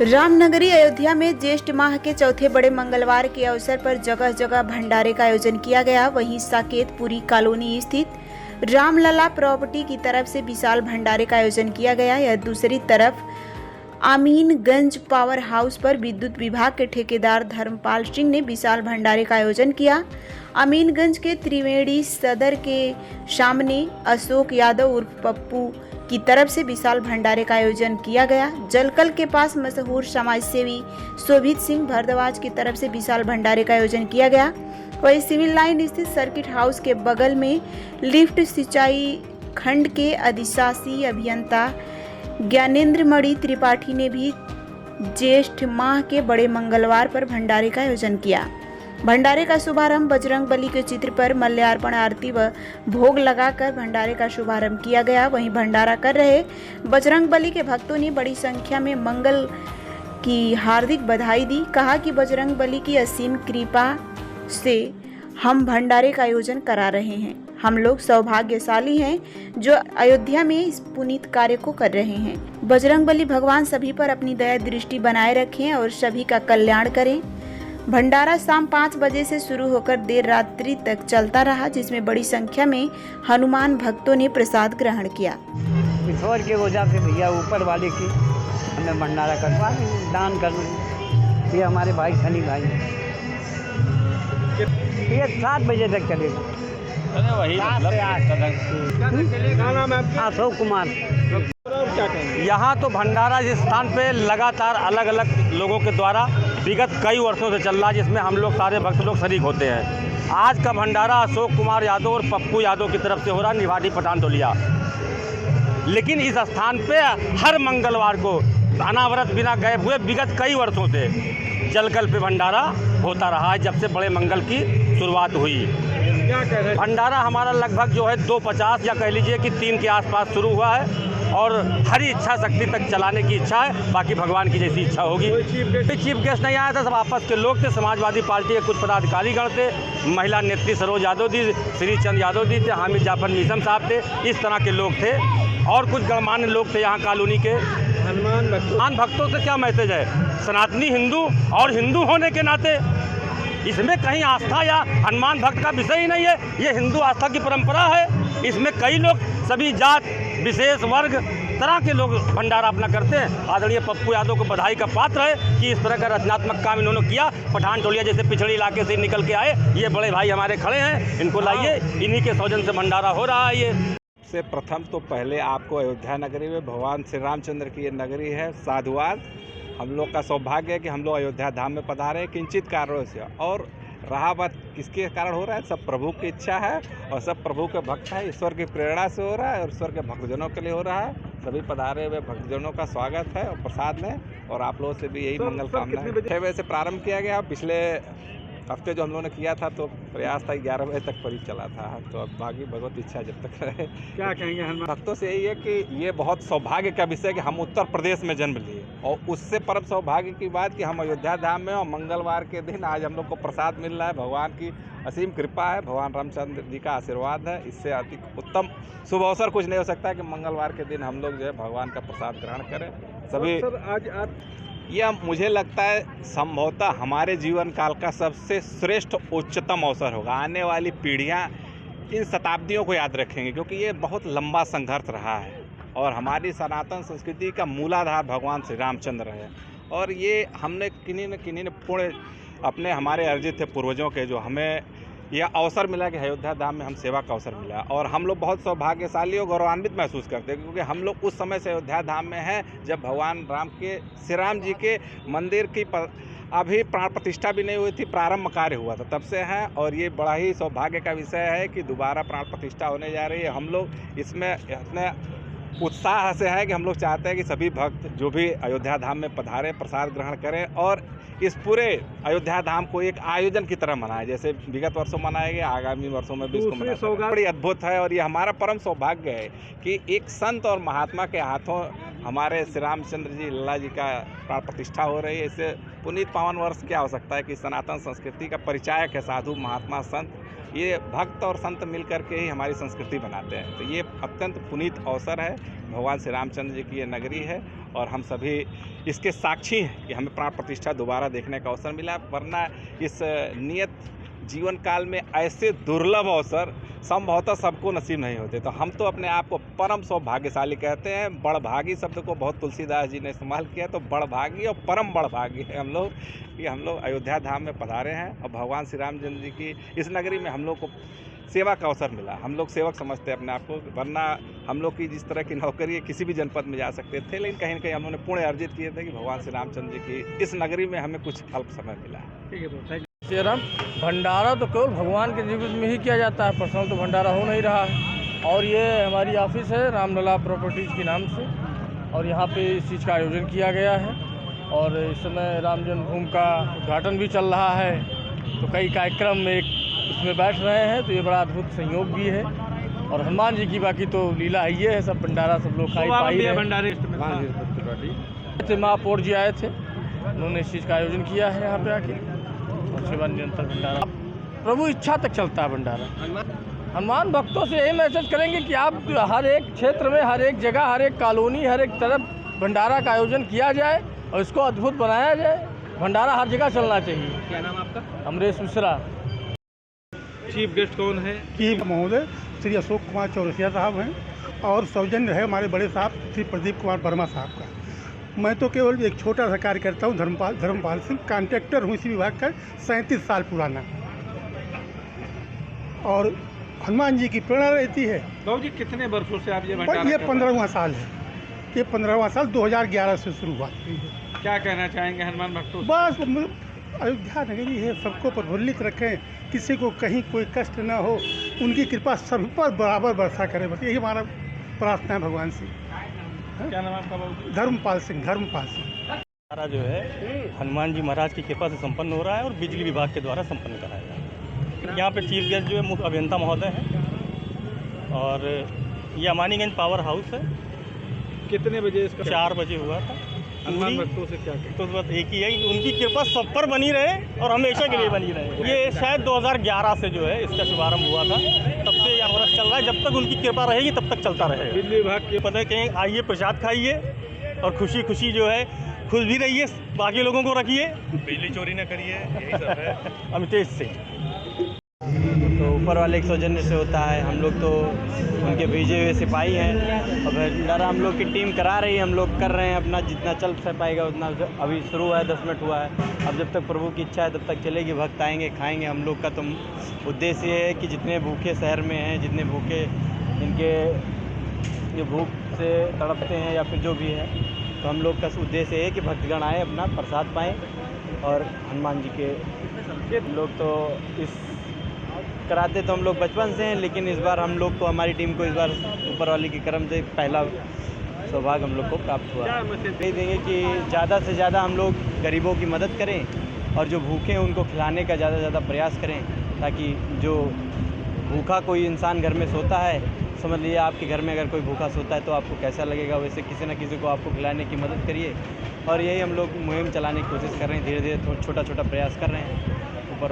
रामनगरी अयोध्या में ज्येष्ठ माह के चौथे बड़े मंगलवार के अवसर पर जगह जगह भंडारे का आयोजन किया गया। वहीं साकेतपुरी कॉलोनी स्थित रामलला प्रॉपर्टी की तरफ से विशाल भंडारे का आयोजन किया गया। यह दूसरी तरफ आमीनगंज पावर हाउस पर विद्युत विभाग के ठेकेदार धर्मपाल सिंह ने विशाल भंडारे का आयोजन किया। अमीनगंज के त्रिवेणी सदर के सामने अशोक यादव उर्फ पप्पू की तरफ से विशाल भंडारे का आयोजन किया गया। जलकल के पास मशहूर समाज सेवी शोभित सिंह भारद्वाज की तरफ से विशाल भंडारे का आयोजन किया गया। वहीं सिविल लाइन स्थित सर्किट हाउस के बगल में लिफ्ट सिंचाई खंड के अधिशासी अभियंता ज्ञानेंद्र मणि त्रिपाठी ने भी ज्येष्ठ माह के बड़े मंगलवार पर भंडारे का आयोजन किया। भंडारे का शुभारंभ बजरंग बली के चित्र पर मल्यार्पण आरती व भोग लगाकर भंडारे का शुभारंभ किया गया। वहीं भंडारा कर रहे बजरंग बली के भक्तों ने बड़ी संख्या में मंगल की हार्दिक बधाई दी। कहा कि बजरंग बली की असीम कृपा से हम भंडारे का आयोजन करा रहे हैं। हम लोग सौभाग्यशाली हैं जो अयोध्या में इस पुनीत कार्य को कर रहे हैं। बजरंग बली भगवान सभी पर अपनी दया दृष्टि बनाए रखें और सभी का कल्याण करें। भंडारा शाम 5 बजे से शुरू होकर देर रात्रि तक चलता रहा, जिसमें बड़ी संख्या में हनुमान भक्तों ने प्रसाद ग्रहण किया। ईश्वर के वजह से भैया ऊपर वाले की हमें भंडारा करवा दान कर ये हमारे भाई सनी भाई ये 7 बजे तक चलेगा। वही अशोक कुमार। यहाँ तो भंडारा जिस स्थान पे लगातार अलग अलग लोगों के द्वारा विगत कई वर्षों से चल रहा है, जिसमें हम लोग सारे भक्त लोग शरीक होते हैं। आज का भंडारा अशोक कुमार यादव और पप्पू यादव की तरफ से हो रहा, निवाड़ी पठान टोलिया। लेकिन इस स्थान पे हर मंगलवार को अनावरत बिना गए हुए विगत कई वर्षों से जलकल पे भंडारा होता रहा है, जब से बड़े मंगल की शुरुआत हुई। भंडारा हमारा लगभग जो है 2:50 या कह लीजिए कि 3 के आसपास शुरू हुआ है और हरी इच्छा शक्ति तक चलाने की इच्छा है। बाकी भगवान की जैसी इच्छा होगी। चीफ गेस्ट नहीं आया था, सब आपस के लोग थे। समाजवादी पार्टी के कुछ पदाधिकारी गण थे, महिला नेत्री सरोज यादव जी, श्री चंद यादव जी थे, हामिद जाफर नीसम साहब थे, इस तरह के लोग थे और कुछ गणमान्य लोग थे यहाँ कॉलोनी के। हनुमान भक्तों से क्या मैसेज है? सनातनी हिंदू और हिंदू होने के नाते इसमें कहीं आस्था या हनुमान भक्त का विषय ही नहीं है। ये हिंदू आस्था की परंपरा है। इसमें कई लोग, सभी जात विशेष वर्ग तरह के लोग भंडारा अपना करते हैं। आदरणीय पप्पू यादव को बधाई का पात्र है कि इस तरह का रचनात्मक काम इन्होंने किया। पठान टोलिया जैसे पिछड़े इलाके से निकल के आए ये बड़े भाई हमारे खड़े हैं, इनको लाइए। इन्हीं के सौजन से भंडारा हो रहा है। ये से प्रथम तो पहले आपको अयोध्या नगरी में भगवान श्री रामचंद्र की ये नगरी है, साधुवाद। हम लोग का सौभाग्य है कि हम लोग अयोध्या धाम में पधारे किंचित कारणों से, और रहा बात किसके कारण हो रहा है, सब प्रभु की इच्छा है और सब प्रभु के भक्त है। ईश्वर की प्रेरणा से हो रहा है और ईश्वर के भक्तजनों के लिए हो रहा है। सभी पधारे हुए भक्तजनों का स्वागत है और प्रसाद में, और आप लोगों से भी यही मंगल कामना है। 6 बजे से प्रारंभ किया गया। पिछले हफ्ते जो हम लोगों ने किया था तो प्रयास था 11 बजे तक करीब चला था, तो अब बाकी भगवत इच्छा जब तक रहे। क्या कहेंगे हम भक्तों से? यही है कि ये बहुत सौभाग्य का विषय है कि हम उत्तर प्रदेश में जन्म लिए, और उससे परम सौभाग्य की बात कि हम अयोध्या धाम में, और मंगलवार के दिन आज हम लोग को प्रसाद मिल रहा है। भगवान की असीम कृपा है, भगवान रामचंद्र जी का आशीर्वाद है। इससे अधिक उत्तम शुभ अवसर कुछ नहीं हो सकता है कि मंगलवार के दिन हम लोग जो है भगवान का प्रसाद ग्रहण करें। सभी आज यह मुझे लगता है संभवतः हमारे जीवन काल का सबसे श्रेष्ठ उच्चतम अवसर होगा। आने वाली पीढ़ियां इन शताब्दियों को याद रखेंगी, क्योंकि ये बहुत लंबा संघर्ष रहा है और हमारी सनातन संस्कृति का मूलाधार भगवान श्री रामचंद्र है। और ये हमने किन्हीं न पुण्य अपने हमारे अर्जित थे पूर्वजों के, जो हमें यह अवसर मिला कि अयोध्या धाम में हम सेवा का अवसर मिला, और हम लोग बहुत सौभाग्यशाली और गौरवान्वित महसूस करते हैं, क्योंकि हम लोग उस समय से अयोध्या धाम में हैं जब भगवान राम के, श्री राम जी के मंदिर की अभी प्राण प्रतिष्ठा भी नहीं हुई थी, प्रारंभ कार्य हुआ था, तब से हैं। और ये बड़ा ही सौभाग्य का विषय है कि दोबारा प्राण प्रतिष्ठा होने जा रही है। हम लोग इसमें इतने उत्साह से है कि हम लोग चाहते हैं कि सभी भक्त जो भी अयोध्या धाम में पधारें, प्रसाद ग्रहण करें और इस पूरे अयोध्या धाम को एक आयोजन की तरह मनाएं, जैसे विगत वर्षों मनाए गए, आगामी वर्षों में भी इसको मनाएं। बड़ी अद्भुत है और ये हमारा परम सौभाग्य है कि एक संत और महात्मा के हाथों हमारे श्री रामचंद्र जी लल्ला जी का प्राण प्रतिष्ठा हो रही है। इससे पुनीत पावन वर्ष क्या हो सकता है कि सनातन संस्कृति का परिचायक है साधु महात्मा संत, ये भक्त और संत मिल करके ही हमारी संस्कृति बनाते हैं। तो ये अत्यंत पुनीत अवसर है, भगवान श्री रामचंद्र जी की ये नगरी है और हम सभी इसके साक्षी हैं कि हमें प्राण प्रतिष्ठा दोबारा देखने का अवसर मिला, वरना इस नियत जीवन काल में ऐसे दुर्लभ अवसर संभवतः सबको नसीब नहीं होते। तो हम तो अपने आप को परम सौभाग्यशाली कहते हैं। बड़भागी शब्द को बहुत तुलसीदास जी ने इस्तेमाल किया, तो बड़भागी और परम बड़भागी है हम लोग कि हम लोग अयोध्या धाम में पधारे हैं और भगवान श्री रामचंद्र जी की इस नगरी में हम लोग को सेवा का अवसर मिला। हम लोग सेवक समझते हैं अपने आप को, वरना हम लोग की जिस तरह की नौकरी है किसी भी जनपद में जा सकते थे, लेकिन कहीं ना कहीं हम लोगों ने पुण्य अर्जित किए थे कि भगवान श्री रामचंद्र जी की इस नगरी में हमें कुछ अल्प समय मिला। ठीक है, श्री राम। भंडारा तो केवल भगवान के जीवन में ही किया जाता है, पर्सनल तो भंडारा हो नहीं रहा है। और ये हमारी ऑफिस है रामलला प्रॉपर्टीज़ के नाम से, और यहाँ पे इस चीज़ का आयोजन किया गया है और इस समय राम जन्मभूमि का उद्घाटन भी चल रहा है। तो कई कार्यक्रम में इसमें बैठ रहे हैं, तो ये बड़ा अद्भुत संयोग भी है। और हनुमान जी की बाकी तो लीला ही है, सब भंडारा सब लोग खाई पाई है। महापौर जी आए थे, उन्होंने इस चीज़ का आयोजन किया है यहाँ पे आके, और सेवा निरंतर भंडारा प्रभु इच्छा तक चलता है भंडारा। हनुमान भक्तों से यही मैसेज करेंगे कि आप हर एक क्षेत्र में, हर एक जगह, हर एक कॉलोनी, हर एक तरफ भंडारा का आयोजन किया जाए और इसको अद्भुत बनाया जाए। भंडारा हर जगह चलना चाहिए। क्या नाम आपका? अमरेश मिश्रा। चीफ गेस्ट कौन है? की महोदय श्री अशोक कुमार चौरसिया साहब हैं और सौजन्य है हमारे बड़े साहब श्री प्रदीप कुमार वर्मा साहब का। मैं तो केवल एक छोटा सा कार्य करता हूँ, धर्मपाल सिंह, कॉन्ट्रैक्टर हूँ इसी विभाग का, 37 साल पुराना। और हनुमान जी की प्रेरणा रहती है। बाबू जी कितने वर्षों से आप ये पर भंडारा ये कर रहे हैं? 15वां साल है, ये 15वां साल 2011 से शुरुआत हुई है। क्या कहना चाहेंगे हनुमान भक्तों से? बस अयोध्या नगरी है, सबको प्रफुल्लित रखें, किसी को कहीं कोई कष्ट ना हो, उनकी कृपा सभी पर बराबर वर्षा करे, बस यही हमारा प्रार्थना है भगवान से। क्या नाम आपका बाबू जी? धर्मपाल सिंह। भंडारा जो है हनुमान जी महाराज की कृपा से संपन्न हो रहा है और बिजली विभाग के द्वारा संपन्न कराया जा रहा है। यहाँ पे चीफ गेस्ट जो है मुख्य अभियंता महोदय हैं और ये अमानीगंज पावर हाउस है। कितने बजे इसका? 4 बजे हुआ था। हनुमान भक्तों से क्या कहें? तो बस एक ही है कि उनकी कृपा सब पर बनी रहे और हमेशा के लिए बनी रहे। ये शायद 2011 से जो है इसका शुभारंभ हुआ था, तब से यह व्रत चल रहा है। जब तक उनकी कृपा रहेगी तब तक चलता रहेगा। बिजली विभाग के पता है कहीं आइए, प्रसाद खाइए और खुशी खुशी जो है खुश भी रहिए, बाकी लोगों को रखिए, बिजली चोरी न करिए, यही सब है। अमितेश सिंह। तो ऊपर वाले के सौजन्य से होता है। हम लोग तो उनके भेजे हुए सिपाही हैं और भंडारा हम लोग की टीम करा रही है, हम लोग कर रहे हैं अपना, जितना चल पाएगा उतना। अभी शुरू हुआ है, 10 मिनट हुआ है। अब जब तक प्रभु की इच्छा है तब तक चलेगी। भक्त आएंगे, खाएंगे। हम लोग का तो उद्देश्य ये है कि जितने भूखे शहर में हैं, जितने भूखे जिनके ये भूख से तड़पते हैं या फिर जो भी है, तो हम लोग का उद्देश्य है कि भक्तगण आए, अपना प्रसाद पाएँ और हनुमान जी के लोग तो इस कराते तो हम लोग बचपन से हैं, लेकिन इस बार हम लोग को, हमारी टीम को इस बार ऊपर वाले के कर्म से पहला सौभाग्य हम लोग को प्राप्त हुआ। यही देंगे कि ज़्यादा से ज़्यादा हम लोग गरीबों की मदद करें और जो भूखे हैं उनको खिलाने का ज़्यादा से ज़्यादा प्रयास करें, ताकि जो भूखा कोई इंसान घर में सोता है, समझ लीजिए आपके घर में अगर कोई भूखा सोता है तो आपको कैसा लगेगा, वैसे किसी न किसी को आपको खिलाने की मदद करिए। और यही हम लोग मुहिम चलाने की कोशिश कर रहे हैं, धीरे धीरे छोटा छोटा प्रयास कर रहे हैं।